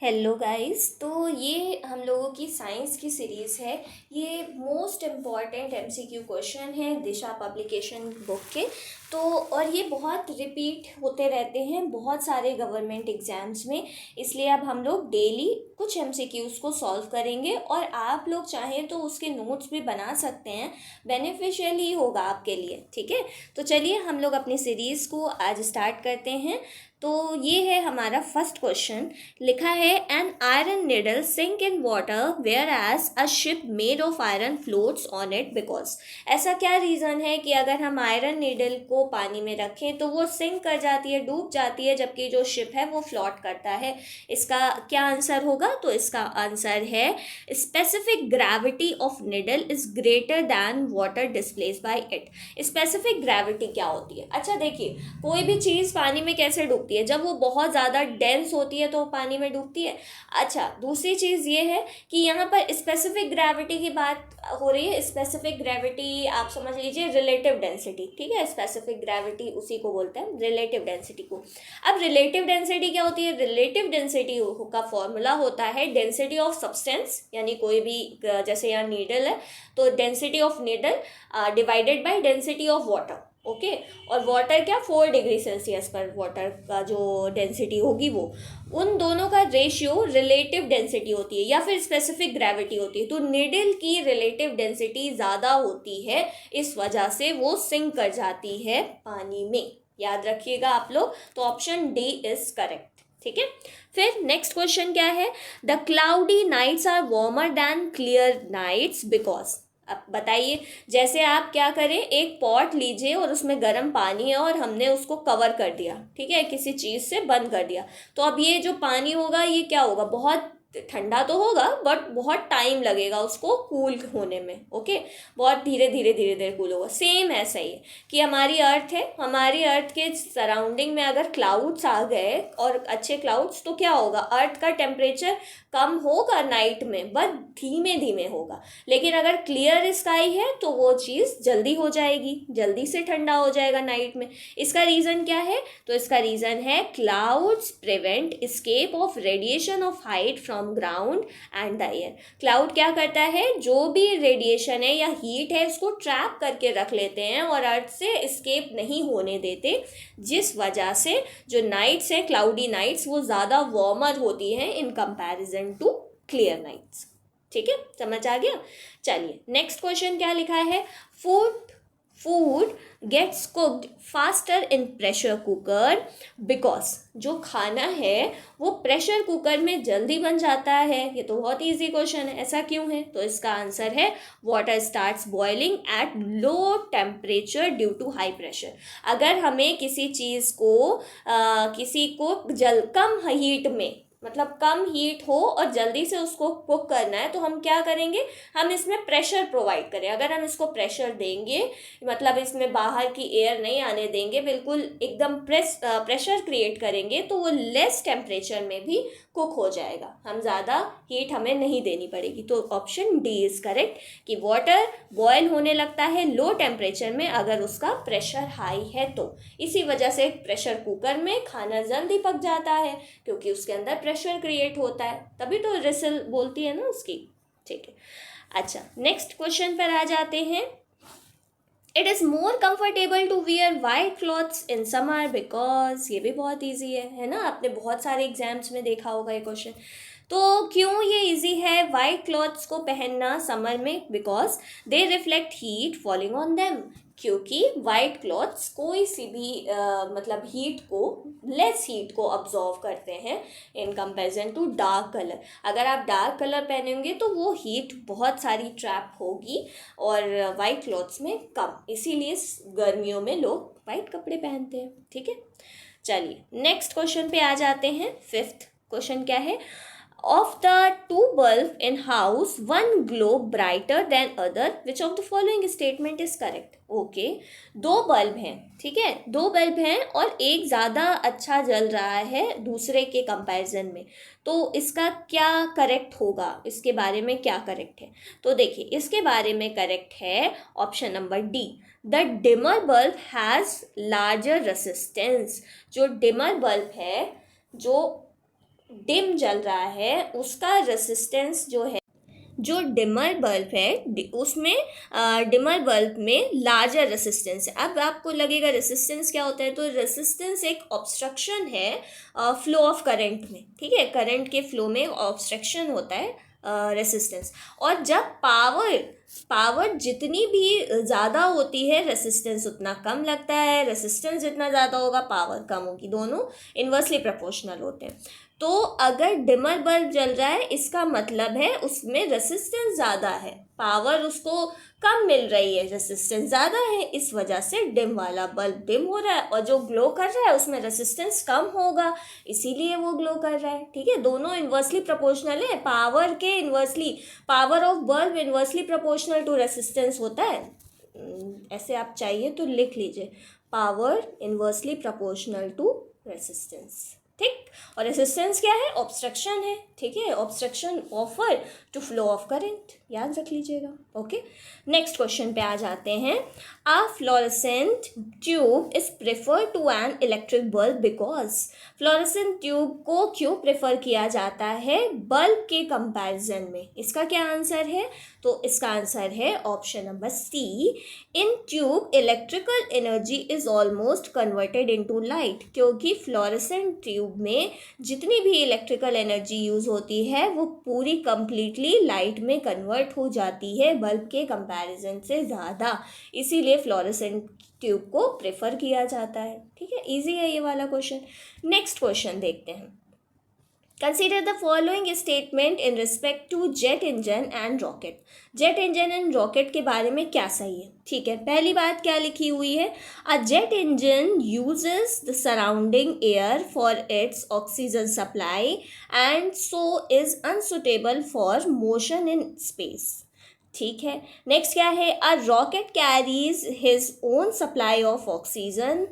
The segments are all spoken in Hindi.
Hello guys. तो ये हम लोगों की साइंस की सीरीज़ है। ये मोस्ट इम्पॉर्टेंट एमसीक्यू क्वेश्चन है दिशा पब्लिकेशन बुक के। तो और ये बहुत रिपीट होते रहते हैं बहुत सारे गवर्नमेंट एग्जाम्स में। इसलिए अब हम लोग डेली कुछ एमसीक्यूज़ को सॉल्व करेंगे और आप लोग चाहें तो उसके नोट्स भी बना सकते हैं। बेनिफिशियल ही होगा आपके लिए, ठीक है। तो चलिए हम लोग अपनी सीरीज़ को आज स्टार्ट करते हैं। तो ये है हमारा फर्स्ट क्वेश्चन। लिखा है an iron needle sink in water whereas a ship made of iron floats on it because. ऐसा क्या रीज़न है कि अगर हम आयरन निडल को पानी में रखें तो वो सिंक कर जाती है, डूब जाती है, जबकि जो शिप है वो फ्लोट करता है। इसका क्या आंसर होगा? तो इसका आंसर है specific gravity of needle is greater than water displace bye it. Specific gravity क्या होती है? अच्छा देखिए, कोई भी चीज़ पानी में कैसे डूबती है? जब वो बहुत ज़्यादा डेंस होती है तो वो पानी में डूबती है। अच्छा, दूसरी चीज़ ये है कि यहाँ पर स्पेसिफिक ग्रेविटी की बात हो रही है। स्पेसिफिक ग्रेविटी आप समझ लीजिए रिलेटिव डेंसिटी, ठीक है। स्पेसिफिक ग्रेविटी उसी को बोलते हैं, रिलेटिव डेंसिटी को। अब रिलेटिव डेंसिटी क्या होती है? रिलेटिव डेंसिटी का फॉर्मूला होता है डेंसिटी ऑफ सब्सटेंस, यानी कोई भी जैसे यहाँ नीडल है तो density of needle divided by density of water. Okay. और वाटर क्या, 4 डिग्री सेल्सियस पर वाटर का जो डेंसिटी होगी वो, उन दोनों का रेशियो रिलेटिव डेंसिटी होती है या फिर स्पेसिफिक ग्रेविटी होती है। तो निडल की रिलेटिव डेंसिटी ज़्यादा होती है, इस वजह से वो सिंक कर जाती है पानी में। याद रखिएगा आप लोग। तो ऑप्शन डी इज करेक्ट, ठीक है। फिर नेक्स्ट क्वेश्चन क्या है? The cloudy nights are warmer than clear nights because. अब बताइए, जैसे आप क्या करें, एक पॉट लीजिए और उसमें गर्म पानी है और हमने उसको कवर कर दिया, ठीक है, किसी चीज़ से बंद कर दिया। तो अब ये जो पानी होगा ये क्या होगा? बहुत ठंडा तो होगा बट बहुत टाइम लगेगा उसको कूल होने में। ओके, बहुत धीरे धीरे धीरे धीरे कूल होगा। सेम ऐसा ही है कि हमारी अर्थ है, हमारी अर्थ के सराउंडिंग में अगर क्लाउड्स आ गए और अच्छे क्लाउड्स, तो क्या होगा? अर्थ का टेम्परेचर कम होगा नाइट में, बट धीमे धीमे होगा। लेकिन अगर क्लियर स्काई है तो वो चीज़ जल्दी हो जाएगी, जल्दी से ठंडा हो जाएगा नाइट में। इसका रीज़न क्या है? तो इसका रीज़न है clouds prevent escape of radiation of height from ground and the air. Cloud क्या करता है? जो भी रेडिएशन है या हीट है उसको ट्रैप करके रख लेते हैं और अर्थ से एस्केप नहीं होने देते, जिस वजह से जो नाइट्स है, क्लाउडी नाइट्स, वो ज़्यादा वार्मर होती हैं in comparison to clear nights. ठीक है, समझ आ गया। चलिए नेक्स्ट क्वेश्चन क्या लिखा है? Food food gets cooked faster in pressure cooker because. जो खाना है वो प्रेशर कुकर में जल्दी बन जाता है। ये तो बहुत इजी क्वेश्चन है, ऐसा क्यों है? तो इसका आंसर है water starts boiling at low temperature due to high pressure. अगर हमें किसी चीज़ को किसी को कम हीट में, मतलब कम हीट हो और जल्दी से उसको कुक करना है, तो हम क्या करेंगे? हम इसमें प्रेशर प्रोवाइड करें। अगर हम इसको प्रेशर देंगे, मतलब इसमें बाहर की एयर नहीं आने देंगे, बिल्कुल एकदम प्रेशर क्रिएट करेंगे, तो वो लेस टेम्परेचर में भी कुक हो जाएगा। हम ज़्यादा हीट हमें नहीं देनी पड़ेगी। तो ऑप्शन डी इज़ करेक्ट कि वाटर बॉयल होने लगता है लो टेम्परेचर में अगर उसका प्रेशर हाई है तो। इसी वजह से प्रेशर कुकर में खाना जल्दी पक जाता है, क्योंकि उसके अंदर प्रेशर क्रिएट होता है, तभी तो रिसल बोलती है ना उसकी। ठीक है। अच्छा, नेक्स्ट क्वेश्चन पर आ जाते हैं। It is more comfortable to wear white clothes in summer because. ये भी बहुत ईजी है ना? आपने बहुत सारे एग्जाम्स में देखा होगा ये क्वेश्चन। तो क्यों ये इजी है वाइट क्लॉथ्स को पहनना समर में? Because they reflect heat falling on them. क्योंकि वाइट क्लॉथ्स कोई सी भी मतलब हीट को, लेस हीट को अब्जॉर्व करते हैं in comparison to dark colour. अगर आप डार्क कलर पहनेंगे तो वो हीट बहुत सारी ट्रैप होगी और वाइट क्लॉथ्स में कम। इसीलिए गर्मियों में लोग वाइट कपड़े पहनते हैं। ठीक है, चलिए नेक्स्ट क्वेश्चन पे आ जाते हैं। फिफ्थ क्वेश्चन क्या है? Of the two bulbs in house, one glow brighter than other. Which of the following statement is correct? Okay, दो बल्ब हैं, ठीक है, दो बल्ब हैं और एक ज़्यादा अच्छा जल रहा है दूसरे के कंपैरिजन में। तो इसका क्या करेक्ट होगा? इसके बारे में क्या करेक्ट है? तो देखिए, इसके बारे में करेक्ट है option number D, the dimmer bulb has larger resistance. जो डिमर बल्ब है, जो डिम जल रहा है उसका रेसिस्टेंस जो है, जो डिमर बल्ब है उसमें डिमर बल्ब में लार्जर रेसिस्टेंस है। अब आपको लगेगा रेसिस्टेंस क्या होता है, तो रेसिस्टेंस एक ऑब्स्ट्रक्शन है फ्लो ऑफ करंट में, ठीक है, करंट के फ्लो में ऑब्स्ट्रक्शन होता है रेसिस्टेंस। और जब पावर जितनी भी ज़्यादा होती है रेसिस्टेंस उतना कम लगता है, रेसिस्टेंस जितना ज़्यादा होगा पावर कम होगी, दोनों इन्वर्सली प्रोपोर्शनल होते हैं। तो अगर डिमर बल्ब जल रहा है इसका मतलब है उसमें रेसिस्टेंस ज़्यादा है, पावर उसको कम मिल रही है, रेसिस्टेंस ज़्यादा है, इस वजह से डिम वाला बल्ब डिम हो रहा है। और जो ग्लो कर रहा है उसमें रेसिस्टेंस कम होगा, इसीलिए वो ग्लो कर रहा है, ठीक है। दोनों इन्वर्सली प्रोपोर्शनल है, पावर के inversely, power of bulb inversely proportional to resistance होता है। ऐसे आप चाहिए तो लिख लीजिए, power inversely proportional to resistance, ठीक। और रेसिस्टेंस क्या है, ऑब्स्ट्रक्शन है, ठीक है, obstruction offer to flow of current, याद रख लीजिएगा। ओके, नेक्स्ट क्वेश्चन पे आ जाते हैं। A fluorescent tube is prefer to an electric bulb because, fluorescent tube को क्यों प्रेफर किया जाता है बल्ब के कंपैरिजन में, इसका क्या आंसर है, तो इसका आंसर है option number C, in tube electrical energy is almost converted into light, क्योंकि फ्लोरेसेंट ट्यूब में जितनी भी इलेक्ट्रिकल एनर्जी यूज़ होती है वो पूरी कंप्लीटली लाइट में कन्वर्ट हो जाती है बल्ब के कंपैरिजन से ज़्यादा, इसीलिए फ्लोरेसेंट ट्यूब को प्रेफर किया जाता है, ठीक है। इजी है ये वाला क्वेश्चन। नेक्स्ट क्वेश्चन देखते हैं। Consider the following statement in respect to jet engine and rocket. Jet engine and rocket के बारे में क्या सही है, ठीक है। पहली बात क्या लिखी हुई है, a jet engine uses the surrounding air for its oxygen supply and so is unsuitable for motion in space, ठीक है। नेक्स्ट क्या है, a rocket carries his own supply of oxygen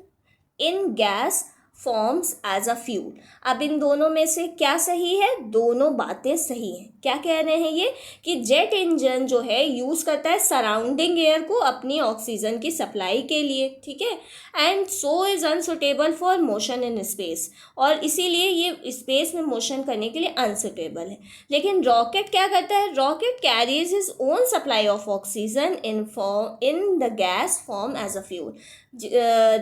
in gas forms as a fuel. अब इन दोनों में से क्या सही है, दोनों बातें सही हैं। क्या कह रहे हैं ये, कि जेट इंजन जो है यूज़ करता है सराउंडिंग एयर को अपनी ऑक्सीजन की सप्लाई के लिए, ठीक है, and so is unsuitable for motion in space, और इसीलिए ये स्पेस में मोशन करने के लिए अनसुटेबल है। लेकिन रॉकेट क्या करता है, rocket carries his own supply of oxygen in the gas form as a fuel.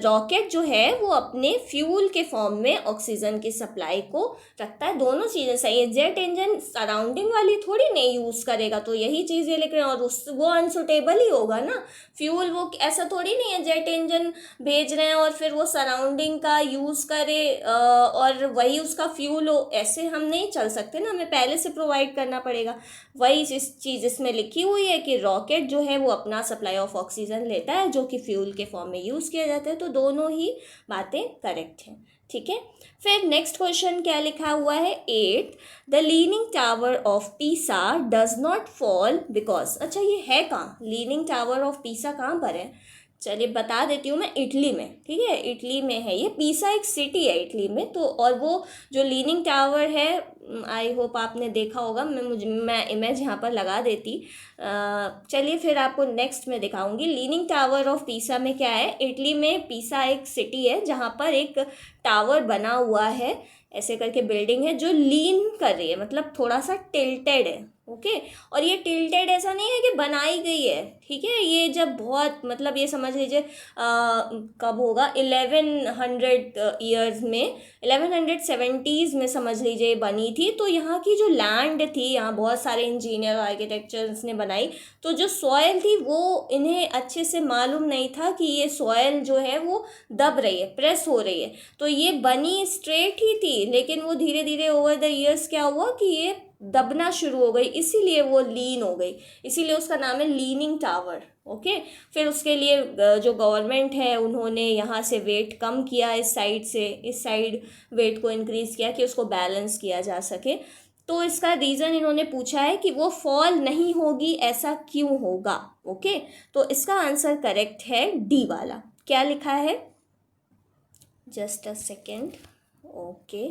Rocket जो है वो अपने फ्यूल के फॉर्म में ऑक्सीजन की सप्लाई को रखता है। दोनों चीज़ें सही है, जेट इंजन सराउंडिंग वाली थोड़ी नहीं यूज़ करेगा, तो यही चीज़ें लिख रहे हैं, और वो अनसुटेबल ही होगा ना फ्यूल, वो ऐसा थोड़ी नहीं है जेट इंजन भेज रहे हैं और फिर वो सराउंडिंग का यूज़ करे और वही उसका फ्यूल हो, ऐसे हम नहीं चल सकते ना, हमें पहले से प्रोवाइड करना पड़ेगा। वही चीज़ इसमें लिखी हुई है कि रॉकेट जो है वो अपना सप्लाई ऑफ ऑक्सीजन लेता है जो कि फ्यूल के फॉर्म में यूज़ किया जाता है, तो दोनों ही बातें करेक्ट हैं, ठीक है। फिर नेक्स्ट क्वेश्चन क्या लिखा हुआ है, 8, the leaning tower of Pisa does not fall because. अच्छा ये है कहाँ, लीनिंग टावर ऑफ पीसा कहाँ पर है, चलिए बता देती हूँ मैं, इटली में, ठीक है, इटली में है ये, पीसा एक सिटी है इटली में। तो और वो जो लीनिंग टावर है, आई होप आपने देखा होगा, मैं इमेज यहाँ पर लगा देती, चलिए फिर आपको नेक्स्ट में दिखाऊंगी। लीनिंग टावर ऑफ पीसा में क्या है, इटली में पीसा एक सिटी है जहाँ पर एक टावर बना हुआ है, ऐसे करके बिल्डिंग है जो लीन कर रही है, मतलब थोड़ा सा टिल्टेड है, ओके। और ये टिल्टेड ऐसा नहीं है कि बनाई गई है, ठीक है, ये जब बहुत, मतलब ये समझ लीजिए कब होगा, 1100 ईयर्स में, 1170s में समझ लीजिए बनी थी। तो यहाँ की जो लैंड थी, यहाँ बहुत सारे इंजीनियर आर्किटेक्चर्स ने बनाई, तो जो सॉयल थी वो इन्हें अच्छे से मालूम नहीं था कि ये सॉयल जो है वो दब रही है, प्रेस हो रही है, तो ये बनी स्ट्रेट ही थी, लेकिन वो धीरे धीरे ओवर द ईयर्स क्या हुआ कि ये दबना शुरू हो गई, इसीलिए वो लीन हो गई, इसीलिए उसका नाम है लीनिंग टावर, ओके। फिर उसके लिए जो गवर्नमेंट है उन्होंने यहाँ से वेट कम किया, इस साइड से इस साइड वेट को इंक्रीज़ किया कि उसको बैलेंस किया जा सके। तो इसका रीज़न इन्होंने पूछा है कि वो फॉल नहीं होगी, ऐसा क्यों होगा, ओके। तो इसका आंसर करेक्ट है डी वाला। क्या लिखा है, जस्ट अ सेकेंड, ओके।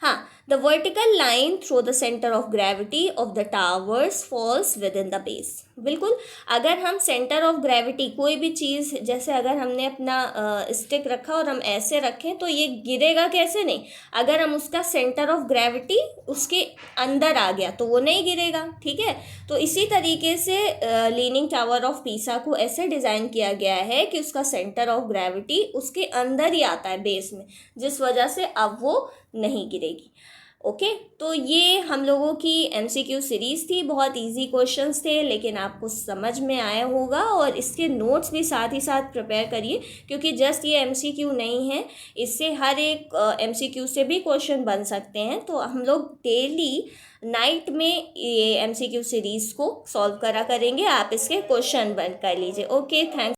हाँ, the vertical line through the centre of gravity of the towers falls within the base. बिल्कुल, अगर हम सेंटर ऑफ ग्रेविटी कोई भी चीज़, जैसे अगर हमने अपना स्टिक रखा और हम ऐसे रखें तो ये गिरेगा कैसे? नहीं, अगर हम उसका सेंटर ऑफ ग्रेविटी उसके अंदर आ गया तो वो नहीं गिरेगा, ठीक है। तो इसी तरीके से लीनिंग टावर ऑफ पीसा को ऐसे डिज़ाइन किया गया है कि उसका सेंटर ऑफ ग्रेविटी उसके अंदर ही आता है बेस में, जिस वजह से अब वो नहीं गिरेगी। ओके, तो ये हम लोगों की एमसीक्यू सीरीज़ थी। बहुत इजी क्वेश्चंस थे, लेकिन आपको समझ में आया होगा। और इसके नोट्स भी साथ ही साथ प्रिपेयर करिए, क्योंकि जस्ट ये एमसीक्यू नहीं है, इससे हर एक एमसीक्यू से भी क्वेश्चन बन सकते हैं। तो हम लोग डेली नाइट में ये एमसीक्यू सीरीज़ को सॉल्व करा करेंगे, आप इसके क्वेश्चन बन कर लीजिए। Okay, thanks.